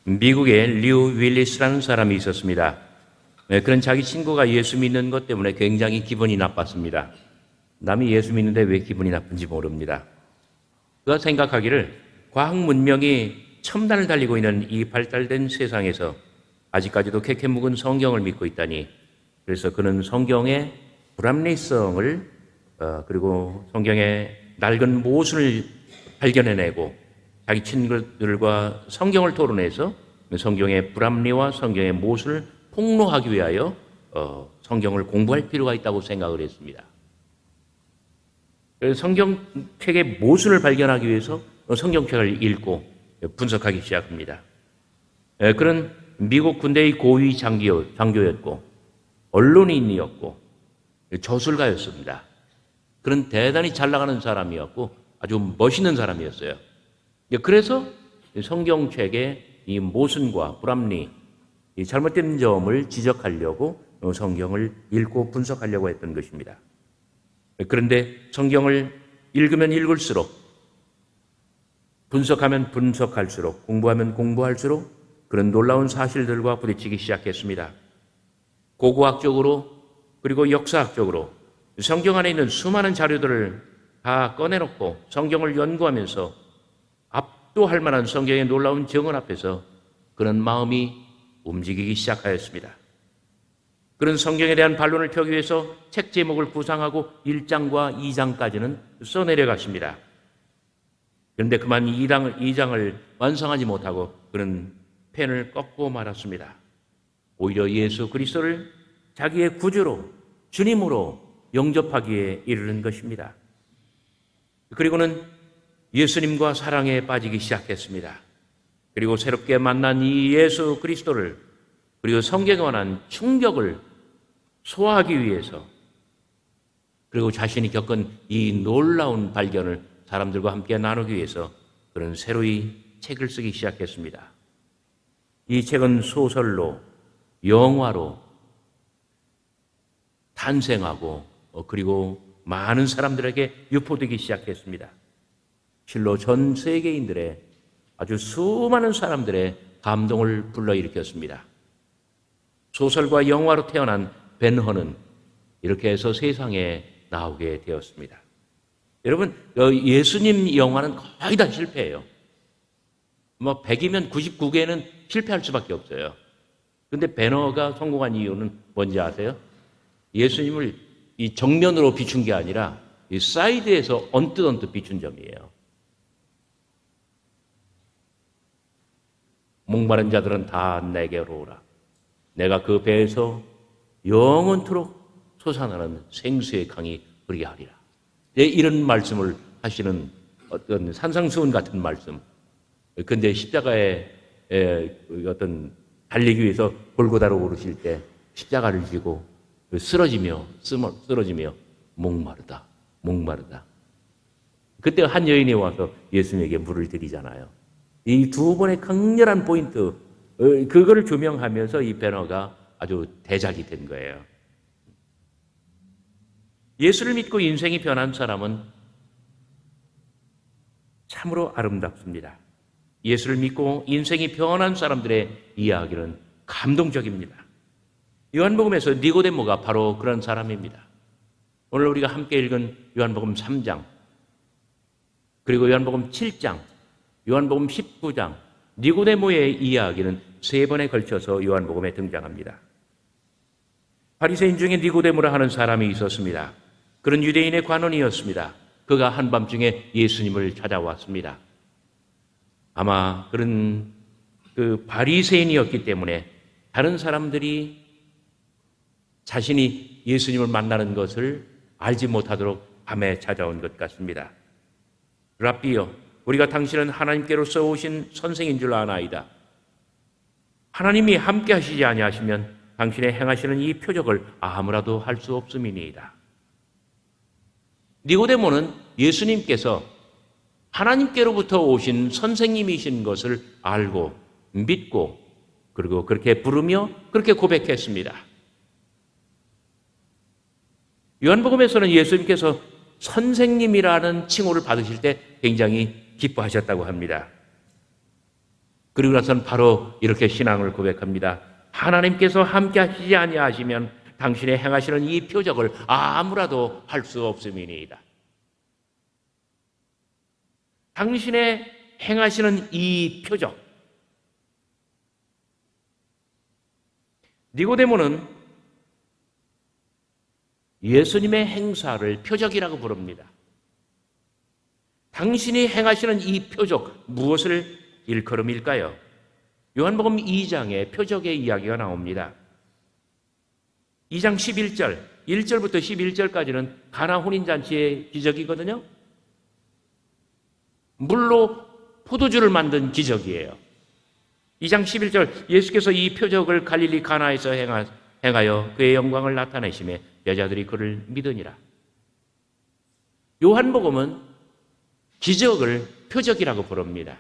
미국에 류 윌리스라는 사람이 있었습니다. 그런 자기 친구가 예수 믿는 것 때문에 굉장히 기분이 나빴습니다. 남이 예수 믿는데 왜 기분이 나쁜지 모릅니다. 그가 생각하기를 과학 문명이 첨단을 달리고 있는 이 발달된 세상에서 아직까지도 캐캐 묵은 성경을 믿고 있다니, 그래서 그는 성경의 불합리성을 그리고 성경의 낡은 모순을 발견해내고 자기 친구들과 성경을 토론해서 성경의 불합리와 성경의 모순을 폭로하기 위하여 성경을 공부할 필요가 있다고 생각을 했습니다. 그래서 성경책의 모순을 발견하기 위해서 성경책을 읽고 분석하기 시작합니다. 그는 미국 군대의 고위 장교였고 언론인이었고 저술가였습니다. 그는 대단히 잘 나가는 사람이었고 아주 멋있는 사람이었어요. 그래서 성경책의 이 모순과 불합리, 이 잘못된 점을 지적하려고 성경을 읽고 분석하려고 했던 것입니다. 그런데 성경을 읽으면 읽을수록, 분석하면 분석할수록, 공부하면 공부할수록 그런 놀라운 사실들과 부딪히기 시작했습니다. 고고학적으로 그리고 역사학적으로 성경 안에 있는 수많은 자료들을 다 꺼내놓고 성경을 연구하면서 압도할 만한 성경의 놀라운 증언 앞에서 그런 마음이 움직이기 시작하였습니다. 그런 성경에 대한 반론을 펴기 위해서 책 제목을 구상하고 1장과 2장까지는 써내려갔습니다. 그런데 그만 2장을 완성하지 못하고 그는 펜을 꺾고 말았습니다. 오히려 예수 그리스도를 자기의 구주로, 주님으로 영접하기에 이르는 것입니다. 그리고는 예수님과 사랑에 빠지기 시작했습니다. 그리고 새롭게 만난 이 예수 그리스도를, 그리고 성경에 관한 충격을 소화하기 위해서, 그리고 자신이 겪은 이 놀라운 발견을 사람들과 함께 나누기 위해서 그런 새로이 책을 쓰기 시작했습니다. 이 책은 소설로, 영화로 탄생하고 그리고 많은 사람들에게 유포되기 시작했습니다. 실로 전 세계인들의 아주 수많은 사람들의 감동을 불러일으켰습니다. 소설과 영화로 태어난 벤허는 이렇게 해서 세상에 나오게 되었습니다. 여러분, 예수님 영화는 거의 다 실패해요. 100이면 99개는 실패할 수밖에 없어요. 그런데 벤허가 성공한 이유는 뭔지 아세요? 예수님을 이 정면으로 비춘 게 아니라 이 사이드에서 언뜻 비춘 점이에요. 목마른 자들은 다 내게로 오라. 내가 그 배에서 영원토록 솟아나는 생수의 강이 흐르게 하리라. 이런 말씀을 하시는 어떤 산상수훈 같은 말씀. 근데 십자가에 어떤 달리기 위해서 골고다로 오르실 때 십자가를 지고 쓰러지며 목마르다. 그때 한 여인이 와서 예수님에게 물을 드리잖아요. 이 두 번의 강렬한 포인트, 그거를 조명하면서 이 벤허가 아주 대작이 된 거예요. 예수를 믿고 인생이 변한 사람은 참으로 아름답습니다. 예수를 믿고 인생이 변한 사람들의 이야기는 감동적입니다. 요한복음에서 니고데모가 바로 그런 사람입니다. 오늘 우리가 함께 읽은 요한복음 3장, 그리고 요한복음 7장, 요한복음 19장, 니고데모의 이야기는 3번에 걸쳐서 요한복음에 등장합니다. 바리새인 중에 니고데모라 하는 사람이 있었습니다. 그런 유대인의 관원이었습니다. 그가 한밤중에 예수님을 찾아왔습니다. 아마 그런 바리새인이었기 때문에 다른 사람들이 자신이 예수님을 만나는 것을 알지 못하도록 밤에 찾아온 것 같습니다. 랍비여, 우리가 당신은 하나님께로서 오신 선생인 줄 아나이다. 하나님이 함께 하시지 아니하시면 당신의 행하시는 이 표적을 아무라도 할 수 없음이니이다. 니고데모는 예수님께서 하나님께로부터 오신 선생님이신 것을 알고 믿고 그리고 그렇게 부르며 그렇게 고백했습니다. 요한복음에서는 예수님께서 선생님이라는 칭호를 받으실 때 굉장히 기뻐하셨다고 합니다. 그리고 나서는 바로 이렇게 신앙을 고백합니다. 하나님께서 함께 하시지 아니하시면 당신의 행하시는 이 표적을 아무라도 할 수 없음이니이다. 당신의 행하시는 이 표적. 니고데모는 예수님의 행사를 표적이라고 부릅니다. 당신이 행하시는 이 표적, 무엇을 일컬음일까요? 요한복음 2장에 표적의 이야기가 나옵니다. 2장 11절, 1절부터 11절까지는 가나 혼인잔치의 기적이거든요. 물로 포도주를 만든 기적이에요. 2장 11절, 예수께서 이 표적을 갈릴리 가나에서 행하여 그의 영광을 나타내시매 여자들이 그를 믿으니라. 요한복음은 기적을 표적이라고 부릅니다.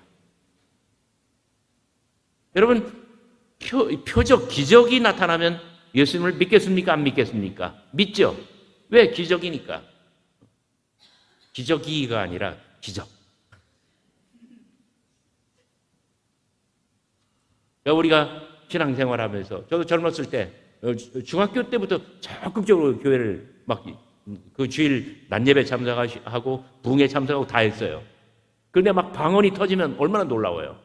여러분, 표적, 기적이 나타나면 예수님을 믿겠습니까? 안 믿겠습니까? 믿죠? 왜? 기적이니까. 기적이가 아니라 기적. 우리가 신앙생활하면서, 저도 젊었을 때, 중학교 때부터 적극적으로 교회를 막 그 주일 낮예배 참석하고 부흥회 참석하고 다 했어요. 그런데 막 방언이 터지면 얼마나 놀라워요.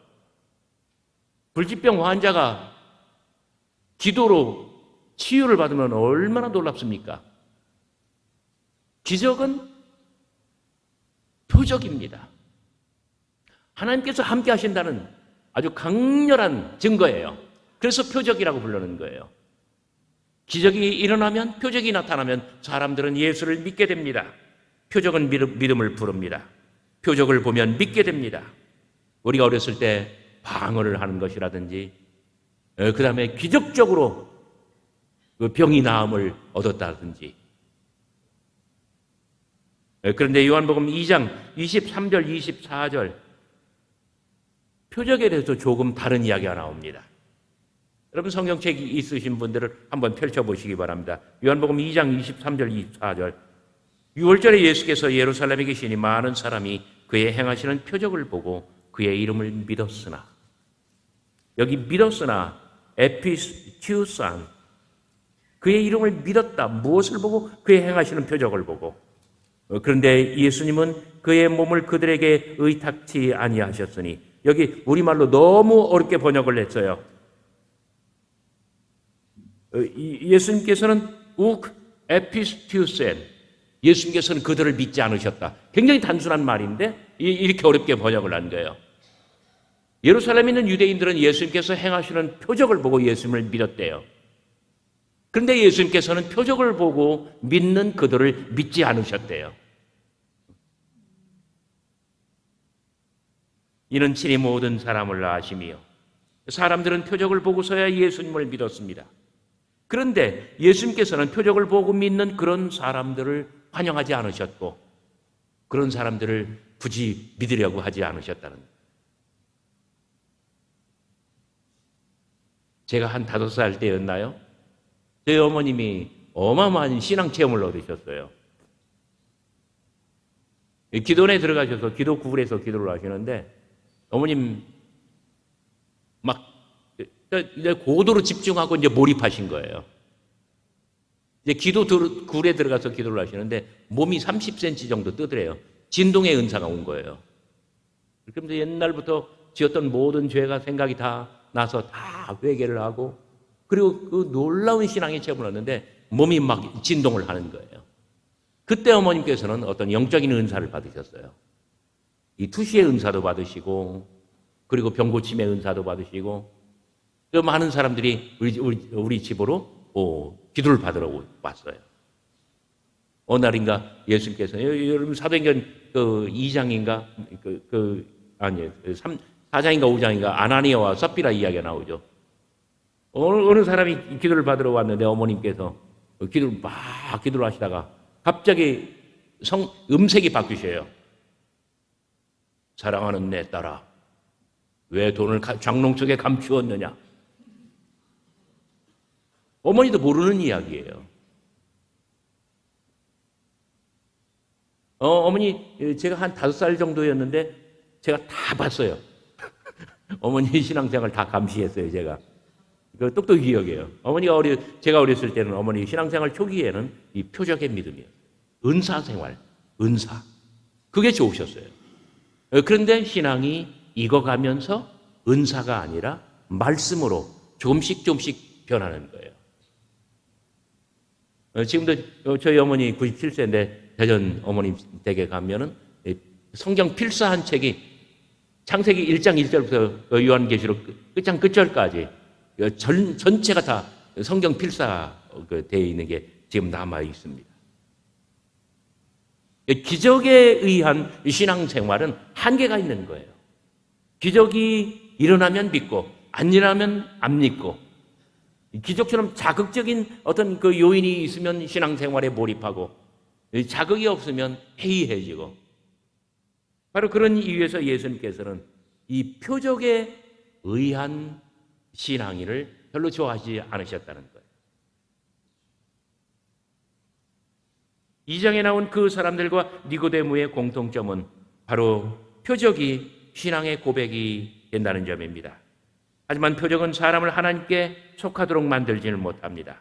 불치병 환자가 기도로 치유를 받으면 얼마나 놀랍습니까? 기적은 표적입니다. 하나님께서 함께 하신다는 아주 강렬한 증거예요. 그래서 표적이라고 부르는 거예요. 기적이 일어나면, 표적이 나타나면 사람들은 예수를 믿게 됩니다. 표적은 믿음을 부릅니다. 표적을 보면 믿게 됩니다. 우리가 어렸을 때 방언을 하는 것이라든지, 그 다음에 기적적으로 그 병이 나음을 얻었다든지. 그런데 요한복음 2장 23절, 24절 표적에 대해서 조금 다른 이야기가 나옵니다. 여러분 성경책이 있으신 분들을 한번 펼쳐보시기 바랍니다. 요한복음 2장 23절, 24절. 6월절에 예수께서 예루살렘에 계시니 많은 사람이 그의 행하시는 표적을 보고 그의 이름을 믿었으나, 여기 믿었으나 에피스티우산, 그의 이름을 믿었다. 무엇을 보고? 그의 행하시는 표적을 보고. 그런데 예수님은 그의 몸을 그들에게 의탁치 아니하셨으니, 여기 우리말로 너무 어렵게 번역을 했어요. 예수님께서는 욱 에피스티우센, 예수님께서는 그들을 믿지 않으셨다. 굉장히 단순한 말인데 이렇게 어렵게 번역을 한 거예요. 예루살렘에 있는 유대인들은 예수님께서 행하시는 표적을 보고 예수님을 믿었대요. 그런데 예수님께서는 표적을 보고 믿는 그들을 믿지 않으셨대요. 이는 친히 모든 사람을 아심이요, 사람들은 표적을 보고서야 예수님을 믿었습니다. 그런데 예수님께서는 표적을 보고 믿는 그런 사람들을 환영하지 않으셨고, 그런 사람들을 굳이 믿으려고 하지 않으셨다는 거예요. 제가 한 5살 때였나요? 저희 어머님이 어마어마한 신앙 체험을 얻으셨어요. 기도원에 들어가셔서 기도 구글에서 기도를 하시는데, 어머님 막 이제 고도로 집중하고 이제 몰입하신 거예요. 이제 기도 굴에 들어가서 기도를 하시는데 몸이 30cm 정도 뜨더래요. 진동의 은사가 온 거예요. 그러면서 옛날부터 지었던 모든 죄가 생각이 다 나서 다 회개를 하고, 그리고 그 놀라운 신앙의 체험을 얻는데 몸이 막 진동을 하는 거예요. 그때 어머님께서는 어떤 영적인 은사를 받으셨어요. 이 투시의 은사도 받으시고, 그리고 병고침의 은사도 받으시고, 그 많은 사람들이 우리 집으로 기도를 받으러 왔어요. 어느 날인가 예수님께서, 여러분 사도행전 2장인가 아니에요, 4장인가 5장인가 아나니아와 삽비라 이야기가 나오죠. 어느 사람이 기도를 받으러 왔는데 어머님께서 기도를 하시다가 갑자기 음색이 바뀌셔요. 사랑하는 내 딸아, 왜 돈을 장롱 속에 감추었느냐? 어머니도 모르는 이야기예요. 어머니, 제가 한 5살 정도였는데 제가 다 봤어요. 어머니 신앙생활 다 감시했어요, 제가. 그 똑똑히 기억해요. 제가 어렸을 때는 어머니 신앙생활 초기에는 이 표적의 믿음이에요. 은사 생활, 은사. 그게 좋으셨어요. 그런데 신앙이 익어가면서 은사가 아니라 말씀으로 조금씩 변하는 거예요. 지금도 저희 어머니 97세인데 대전 어머님 댁에 가면은 성경 필사한 책이 창세기 1장 1절부터 요한계시록 끝장 끝절까지 전체가 다 성경 필사 되어 있는 게 지금 남아 있습니다. 기적에 의한 신앙생활은 한계가 있는 거예요. 기적이 일어나면 믿고 안 일어나면 안 믿고, 기적처럼 자극적인 어떤 그 요인이 있으면 신앙생활에 몰입하고 자극이 없으면 해이해지고, 바로 그런 이유에서 예수님께서는 이 표적에 의한 신앙인을 별로 좋아하지 않으셨다는 거예요. 2장에 나온 그 사람들과 니고데모의 공통점은 바로 표적이 신앙의 고백이 된다는 점입니다. 하지만 표적은 사람을 하나님께 속하도록 만들지는 못합니다.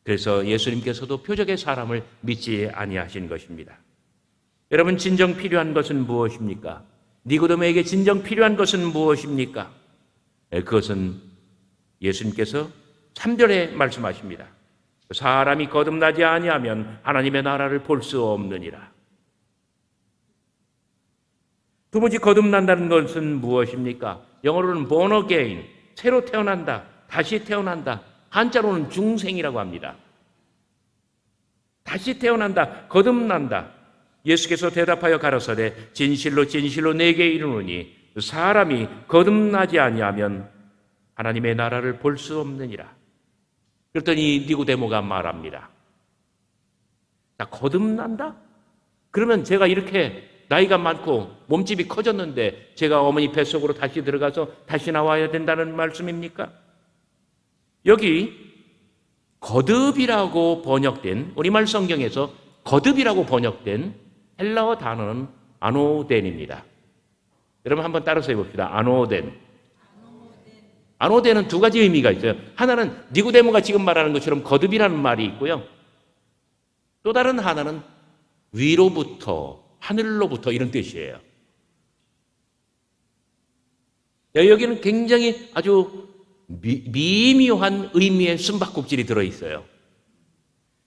그래서 예수님께서도 표적의 사람을 믿지 아니하신 것입니다. 여러분, 진정 필요한 것은 무엇입니까? 니고데모에게 진정 필요한 것은 무엇입니까? 그것은 예수님께서 3절에 말씀하십니다. 사람이 거듭나지 아니하면 하나님의 나라를 볼 수 없느니라. 두 번째, 거듭난다는 것은 무엇입니까? 영어로는 born again, 새로 태어난다, 다시 태어난다. 한자로는 중생이라고 합니다. 다시 태어난다, 거듭난다. 예수께서 대답하여 가라사대 진실로 진실로 내게 이르노니 사람이 거듭나지 아니하면 하나님의 나라를 볼 수 없느니라. 그랬더니 니고데모가 말합니다. 나 거듭난다? 그러면 제가 이렇게 나이가 많고 몸집이 커졌는데 제가 어머니 뱃속으로 다시 들어가서 다시 나와야 된다는 말씀입니까? 여기 거듭이라고 번역된, 우리말 성경에서 거듭이라고 번역된 헬라어 단어는 아노덴입니다. 여러분 한번 따라서 해봅시다. 아노덴. 아노덴은 두 가지 의미가 있어요. 하나는 니고데모가 지금 말하는 것처럼 거듭이라는 말이 있고요. 또 다른 하나는 위로부터, 하늘로부터 이런 뜻이에요. 여기는 굉장히 아주 미묘한 의미의 숨바꼭질이 들어있어요.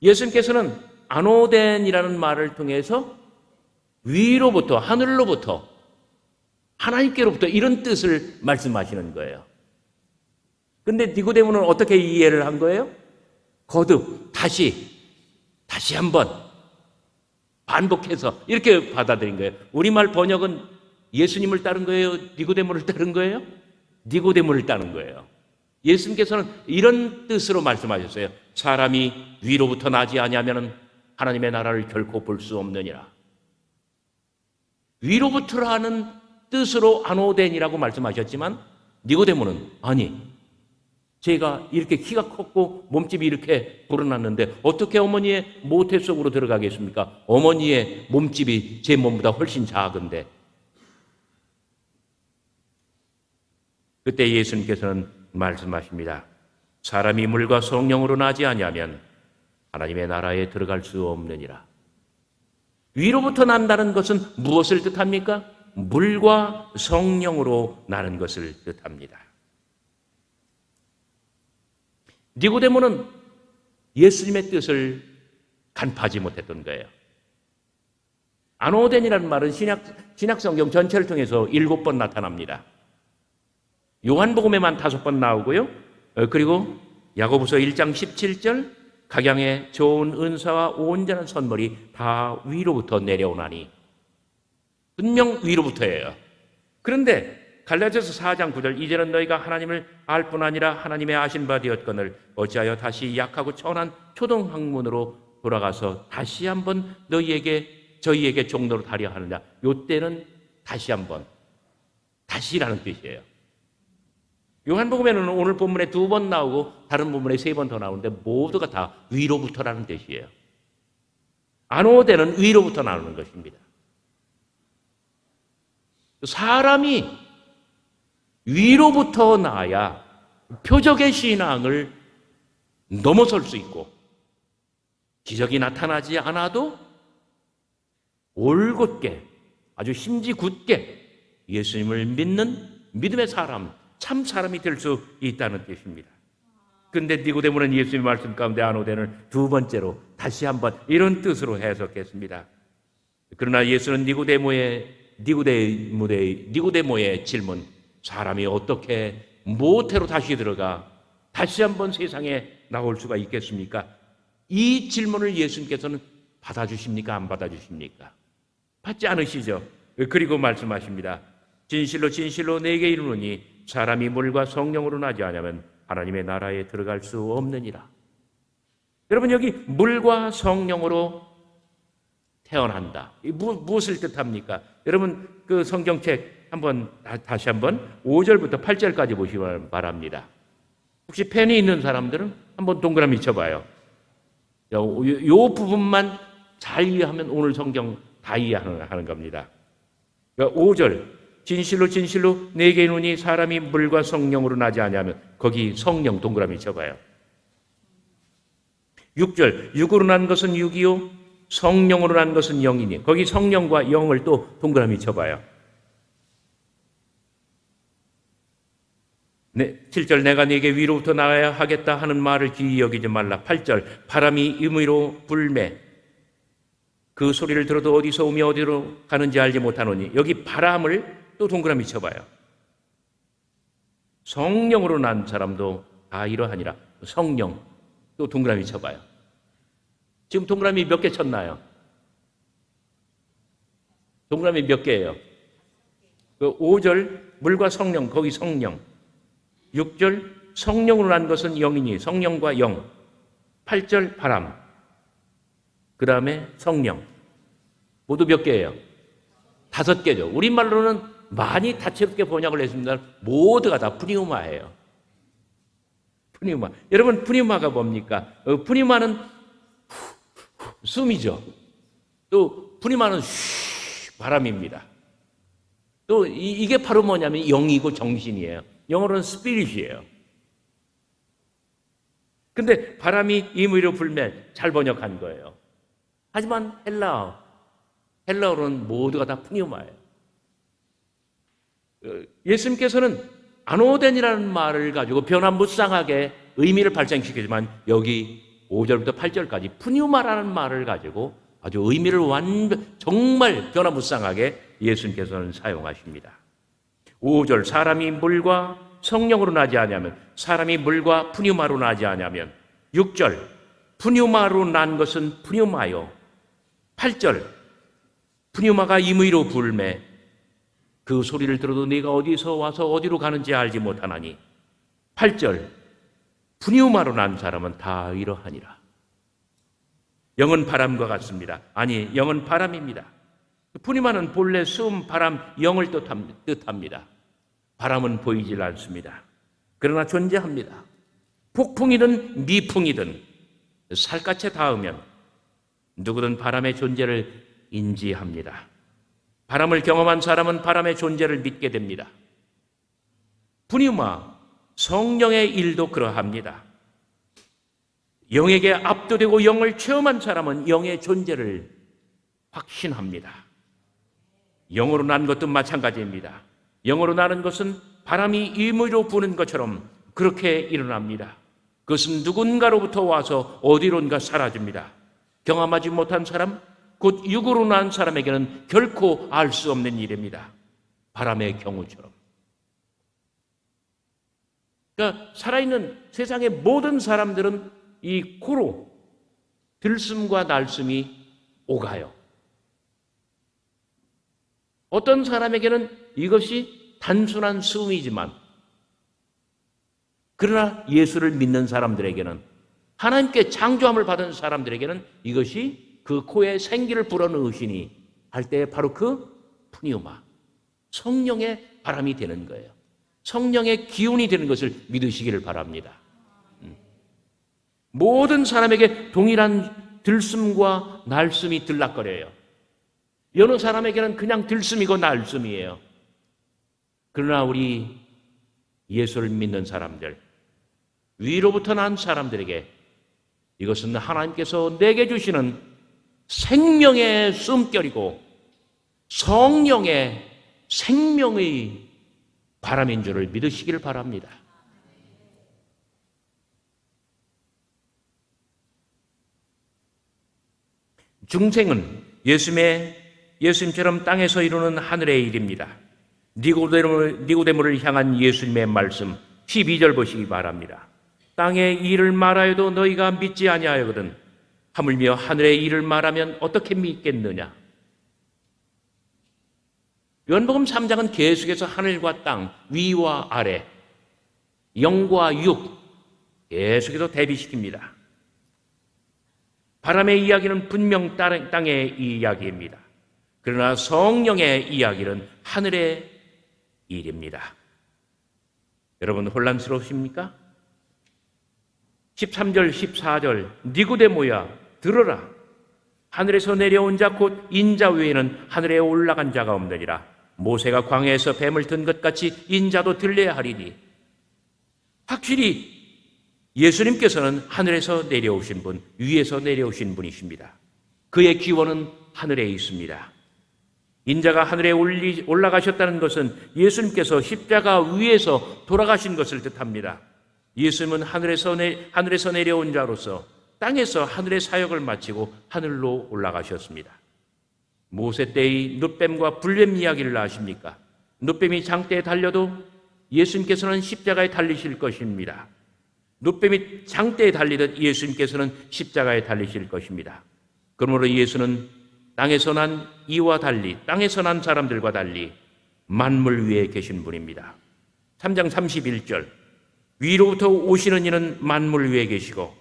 예수님께서는 아노덴이라는 말을 통해서 위로부터, 하늘로부터, 하나님께로부터 이런 뜻을 말씀하시는 거예요. 근데 니고데모는 어떻게 이해를 한 거예요? 거듭, 다시 한번 반복해서 이렇게 받아들인 거예요. 우리말 번역은 예수님을 따른 거예요? 니고데모를 따른 거예요? 니고데모를 따른 거예요. 예수님께서는 이런 뜻으로 말씀하셨어요. 사람이 위로부터 나지 아니하면 하나님의 나라를 결코 볼 수 없느니라. 위로부터라는 뜻으로 아노덴이라고 말씀하셨지만 니고데모는 아니, 제가 이렇게 키가 컸고 몸집이 이렇게 불어났는데 어떻게 어머니의 모태 속으로 들어가겠습니까? 어머니의 몸집이 제 몸보다 훨씬 작은데. 그때 예수님께서는 말씀하십니다. 사람이 물과 성령으로 나지 아니하면 하나님의 나라에 들어갈 수 없느니라. 위로부터 난다는 것은 무엇을 뜻합니까? 물과 성령으로 나는 것을 뜻합니다. 니고데모는 예수님의 뜻을 간파하지 못했던 거예요. 아노덴이라는 말은 신약 성경 전체를 통해서 7번 나타납니다. 요한복음에만 5번 나오고요. 그리고 야고보서 1장 17절, 각양의 좋은 은사와 온전한 선물이 다 위로부터 내려오나니. 분명 위로부터예요. 그런데 갈라디아서 4장 9절, 이제는 너희가 하나님을 알 뿐 아니라 하나님의 아신 바 되었거늘 어찌하여 다시 약하고 천한 초등학문으로 돌아가서 다시 한번 저희에게 종로로 다려 하느냐. 요때는 다시 한번, 다시라는 뜻이에요. 요한복음에는 오늘 본문에 2번 나오고 다른 본문에 3번 더 나오는데 모두가 다 위로부터라는 뜻이에요. 아노데는 위로부터 나오는 것입니다. 사람이 위로부터 나야 표적의 신앙을 넘어설 수 있고, 기적이 나타나지 않아도 올곧게, 아주 심지 굳게 예수님을 믿는 믿음의 사람, 참 사람이 될 수 있다는 뜻입니다. 그런데 니고데모는 예수님의 말씀 가운데 아노데를 두 번째로 다시 한번 이런 뜻으로 해석했습니다. 그러나 예수는 니고데모의 질문, 사람이 어떻게 모태로 다시 들어가 다시 한번 세상에 나올 수가 있겠습니까? 이 질문을 예수님께서는 받아주십니까? 안 받아주십니까? 받지 않으시죠? 그리고 말씀하십니다. 진실로 진실로 내게 이르노니 사람이 물과 성령으로 나지 않으면 하나님의 나라에 들어갈 수 없느니라. 여러분, 여기 물과 성령으로 태어난다. 무엇을 뜻합니까? 여러분, 그 성경책 다시 한번 5절부터 8절까지 보시기 바랍니다. 혹시 펜이 있는 사람들은 한번 동그라미 쳐봐요. 요 부분만 잘 이해하면 오늘 성경 다 이해하는 겁니다. 5절, 진실로 진실로 내게 이르노니 사람이 물과 성령으로 나지 아니하면, 거기 성령 동그라미 쳐봐요. 6절, 육으로 난 것은 육이요 성령으로 난 것은 영이니, 거기 성령과 영을 또 동그라미 쳐봐요. 7절, 내가 네게 위로부터 나아야 하겠다 하는 말을 기이 여기지 말라. 8절, 바람이 임의로 불매 그 소리를 들어도 어디서 오며 어디로 가는지 알지 못하노니, 여기 바람을 또 동그라미 쳐봐요. 성령으로 난 사람도 다 이러하니라. 성령 또 동그라미 쳐봐요. 지금 동그라미 몇 개 쳤나요? 동그라미 몇 개예요? 5절 물과 성령, 거기 성령. 6절 성령으로 난 것은 영이니, 성령과 영. 8절 바람, 그 다음에 성령. 모두 몇 개예요? 5개죠. 우리말로는 많이 다채롭게 번역을 했습니다. 모두가 다 푸니우마예요. 푸니우마. 여러분, 푸니우마가 뭡니까? 푸니우마는 숨이죠. 또 푸니우마는 바람입니다. 또 이게 바로 뭐냐면 영이고 정신이에요. 영어로는 스피릿이에요. 근데 바람이 임의로 불매, 잘 번역한 거예요. 하지만 헬라어로는 모두가 다 푸니우마예요. 예수님께서는 아노덴이라는 말을 가지고 변화무쌍하게 의미를 발생시키지만, 여기 5절부터 8절까지 푸니우마라는 말을 가지고 아주 의미를 정말 변화무쌍하게 예수님께서는 사용하십니다. 5절, 사람이 물과 성령으로 나지 아니하면, 사람이 물과 푸니우마로 나지 아니하면. 6절, 푸니우마로 난 것은 푸니우마요. 8절, 푸니우마가 임의로 불매 그 소리를 들어도 네가 어디서 와서 어디로 가는지 알지 못하나니. 8절, 푸니우마로 난 사람은 다 이러하니라. 영은 바람과 같습니다. 아니, 영은 바람입니다. 푸니우마는 본래 숨, 바람, 영을 뜻합니다. 바람은 보이질 않습니다. 그러나 존재합니다. 폭풍이든 미풍이든 살갗에 닿으면 누구든 바람의 존재를 인지합니다. 바람을 경험한 사람은 바람의 존재를 믿게 됩니다. 푸니우마, 성령의 일도 그러합니다. 영에게 압도되고 영을 체험한 사람은 영의 존재를 확신합니다. 영으로 난 것도 마찬가지입니다. 영으로 나는 것은 바람이 임의로 부는 것처럼 그렇게 일어납니다. 그것은 누군가로부터 와서 어디론가 사라집니다. 경험하지 못한 사람, 곧 육으로 난 사람에게는 결코 알 수 없는 일입니다. 바람의 경우처럼. 그러니까 살아있는 세상의 모든 사람들은 이 코로 들숨과 날숨이 오가요. 어떤 사람에게는 이것이 단순한 숨이지만, 그러나 예수를 믿는 사람들에게는, 하나님께 창조함을 받은 사람들에게는 이것이 그 코에 생기를 불어넣으시니 할 때 바로 그 푸니우마, 성령의 바람이 되는 거예요. 성령의 기운이 되는 것을 믿으시기를 바랍니다. 모든 사람에게 동일한 들숨과 날숨이 들락거려요. 어느 사람에게는 그냥 들숨이고 날숨이에요. 그러나 우리 예수를 믿는 사람들, 위로부터 난 사람들에게 이것은 하나님께서 내게 주시는 생명의 숨결이고 성령의 생명의 바람인 줄을 믿으시길 바랍니다. 중생은 예수님처럼 땅에서 이루는 하늘의 일입니다. 니고데모를 향한 예수님의 말씀 12절 보시기 바랍니다. 땅의 일을 말하여도 너희가 믿지 아니하거든 하물며 하늘의 일을 말하면 어떻게 믿겠느냐. 요한복음 3장은 계속해서 하늘과 땅, 위와 아래, 영과 육 계속해서 대비시킵니다. 바람의 이야기는 분명 땅의 이야기입니다. 그러나 성령의 이야기는 하늘의 일입니다. 여러분 혼란스러우십니까? 13절, 14절 니고데모야 들으라. 하늘에서 내려온 자 곧 인자 외에는 하늘에 올라간 자가 없느니라. 모세가 광야에서 뱀을 든 것 같이 인자도 들려야 하리니. 확실히 예수님께서는 하늘에서 내려오신 분, 위에서 내려오신 분이십니다. 그의 기원은 하늘에 있습니다. 인자가 하늘에 올라가셨다는 것은 예수님께서 십자가 위에서 돌아가신 것을 뜻합니다. 예수님은 하늘에서 내려온 자로서 땅에서 하늘의 사역을 마치고 하늘로 올라가셨습니다. 모세 때의 눕뱀과 불뱀 이야기를 아십니까? 눕뱀이 장대에 달려도 예수님께서는 십자가에 달리실 것입니다. 눕뱀이 장대에 달리듯 예수님께서는 십자가에 달리실 것입니다. 그러므로 예수는 땅에서 난 이와 달리, 땅에서 난 사람들과 달리 만물 위에 계신 분입니다. 3장 31절 위로부터 오시는 이는 만물 위에 계시고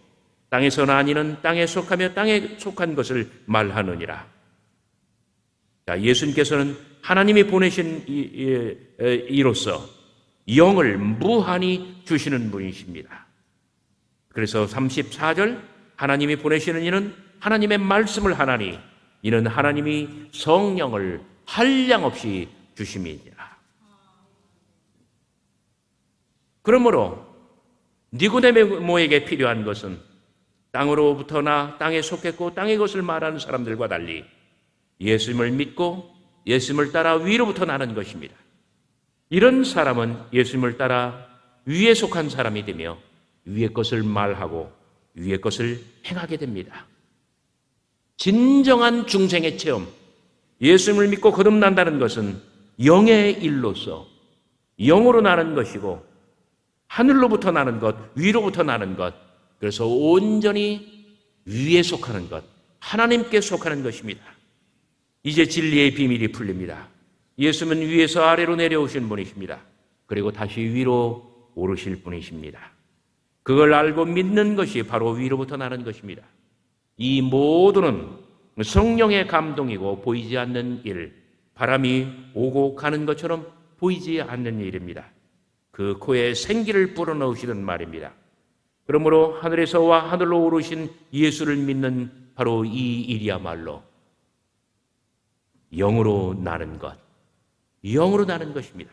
땅에서 난 이는 땅에 속하며 땅에 속한 것을 말하느니라. 자, 예수님께서는 하나님이 보내신 이로서 영을 무한히 주시는 분이십니다. 그래서 34절 하나님이 보내시는 이는 하나님의 말씀을 하나니 이는 하나님이 성령을 한량없이 주심이니라. 그러므로 니고데모에게 필요한 것은 땅으로부터나 땅에 속했고 땅의 것을 말하는 사람들과 달리 예수님을 믿고 예수님을 따라 위로부터 나는 것입니다. 이런 사람은 예수님을 따라 위에 속한 사람이 되며 위의 것을 말하고 위의 것을 행하게 됩니다. 진정한 중생의 체험, 예수님을 믿고 거듭난다는 것은 영의 일로서 영으로 나는 것이고 하늘로부터 나는 것, 위로부터 나는 것, 그래서 온전히 위에 속하는 것, 하나님께 속하는 것입니다. 이제 진리의 비밀이 풀립니다. 예수님은 위에서 아래로 내려오신 분이십니다. 그리고 다시 위로 오르실 분이십니다. 그걸 알고 믿는 것이 바로 위로부터 나는 것입니다. 이 모두는 성령의 감동이고 보이지 않는 일, 바람이 오고 가는 것처럼 보이지 않는 일입니다. 그 코에 생기를 불어넣으시는 말입니다. 그러므로 하늘에서와 하늘로 오르신 예수를 믿는 바로 이 일이야말로 영으로 나는 것, 영으로 나는 것입니다.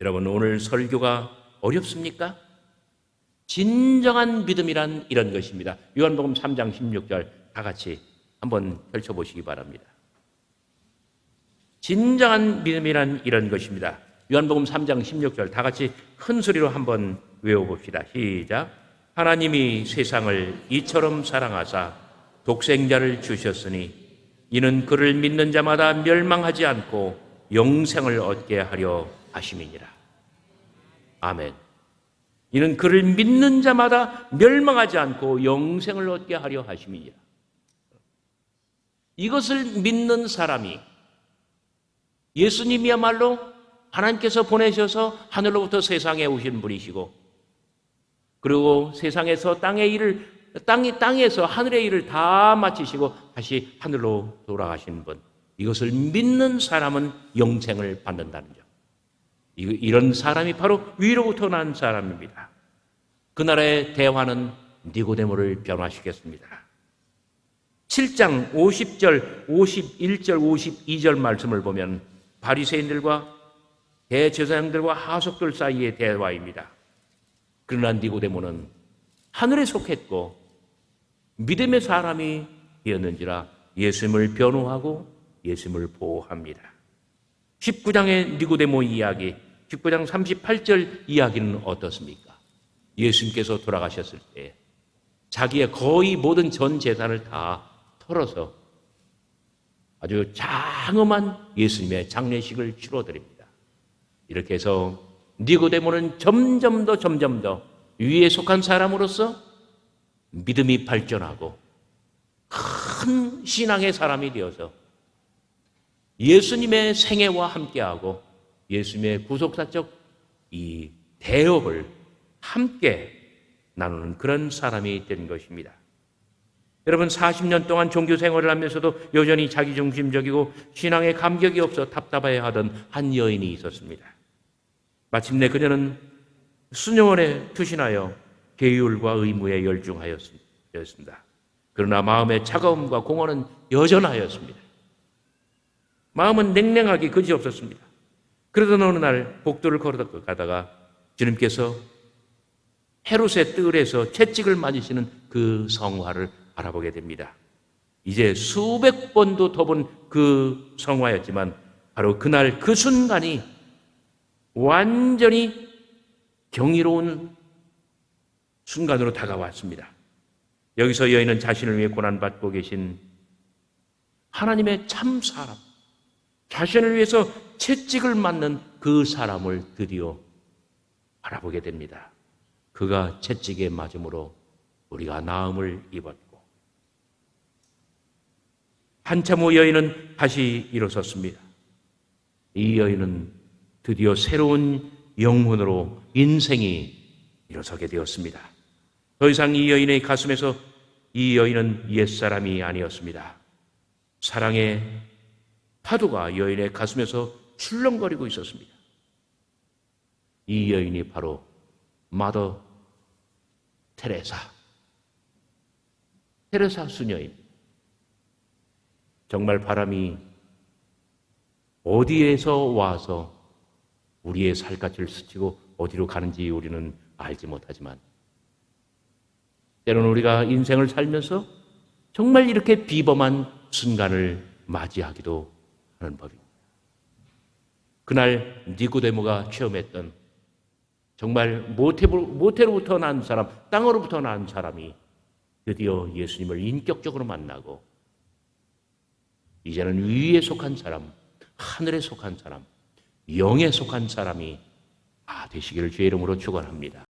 여러분 오늘 설교가 어렵습니까? 진정한 믿음이란 이런 것입니다. 요한복음 3장 16절 다 같이 한번 펼쳐보시기 바랍니다. 진정한 믿음이란 이런 것입니다. 요한복음 3장 16절 다 같이 큰 소리로 한번 외워봅시다. 시작. 하나님이 세상을 이처럼 사랑하사 독생자를 주셨으니 이는 그를 믿는 자마다 멸망하지 않고 영생을 얻게 하려 하심이니라. 아멘. 이는 그를 믿는 자마다 멸망하지 않고 영생을 얻게 하려 하심이니라. 이것을 믿는 사람이 예수님이야말로 하나님께서 보내셔서 하늘로부터 세상에 오신 분이시고 그리고 세상에서 땅에서 하늘의 일을 다 마치시고 다시 하늘로 돌아가신 분. 이것을 믿는 사람은 영생을 받는다는 점. 이런 사람이 바로 위로부터 난 사람입니다. 그날의 대화는 니고데모를 변화시켰습니다. 7장 50절, 51절, 52절 말씀을 보면 바리새인들과 대제사장들과 하석들 사이의 대화입니다. 그러나 니고데모는 하늘에 속했고 믿음의 사람이 되었는지라 예수님을 변호하고 예수님을 보호합니다. 19장의 니고데모 이야기, 19장 38절 이야기는 어떻습니까? 예수님께서 돌아가셨을 때 자기의 거의 모든 전 재산을 다 털어서 아주 장엄한 예수님의 장례식을 치러드립니다. 이렇게 해서 니고데모는 점점 더 위에 속한 사람으로서 믿음이 발전하고 큰 신앙의 사람이 되어서 예수님의 생애와 함께하고 예수님의 구속사적 이 대업을 함께 나누는 그런 사람이 된 것입니다. 여러분, 40년 동안 종교 생활을 하면서도 여전히 자기중심적이고 신앙에 감격이 없어 답답해 하던 한 여인이 있었습니다. 마침내 그녀는 순영원에 투신하여 계율과 의무에 열중하였습니다. 그러나 마음의 차가움과 공허는 여전하였습니다. 마음은 냉랭하기 그지없었습니다. 그러던 어느 날 복도를 걸어가다가 주님께서 헤롯의 뜰에서 채찍을 맞으시는 그 성화를 바라보게 됩니다. 이제 수백 번도 더 본 그 성화였지만 바로 그날 그 순간이 완전히 경이로운 순간으로 다가왔습니다. 여기서 여인은 자신을 위해 고난받고 계신 하나님의 참 사람, 자신을 위해서 채찍을 맞는 그 사람을 드디어 바라보게 됩니다. 그가 채찍에 맞음으로 우리가 나음을 입었고, 한참 후 여인은 다시 일어섰습니다. 이 여인은 드디어 새로운 영혼으로 인생이 일어서게 되었습니다. 더 이상 이 여인의 가슴에서 이 여인은 옛사람이 아니었습니다. 사랑의 파도가 여인의 가슴에서 출렁거리고 있었습니다. 이 여인이 바로 마더 테레사 수녀입니다. 정말 바람이 어디에서 와서 우리의 살갗을 스치고 어디로 가는지 우리는 알지 못하지만 때로는 우리가 인생을 살면서 정말 이렇게 비범한 순간을 맞이하기도 하는 법입니다. 그날 니고데모가 체험했던 정말 모태로부터 난 사람, 땅으로부터 난 사람이 드디어 예수님을 인격적으로 만나고 이제는 위에 속한 사람, 하늘에 속한 사람, 영에 속한 사람이 되시기를 주의 이름으로 축원합니다.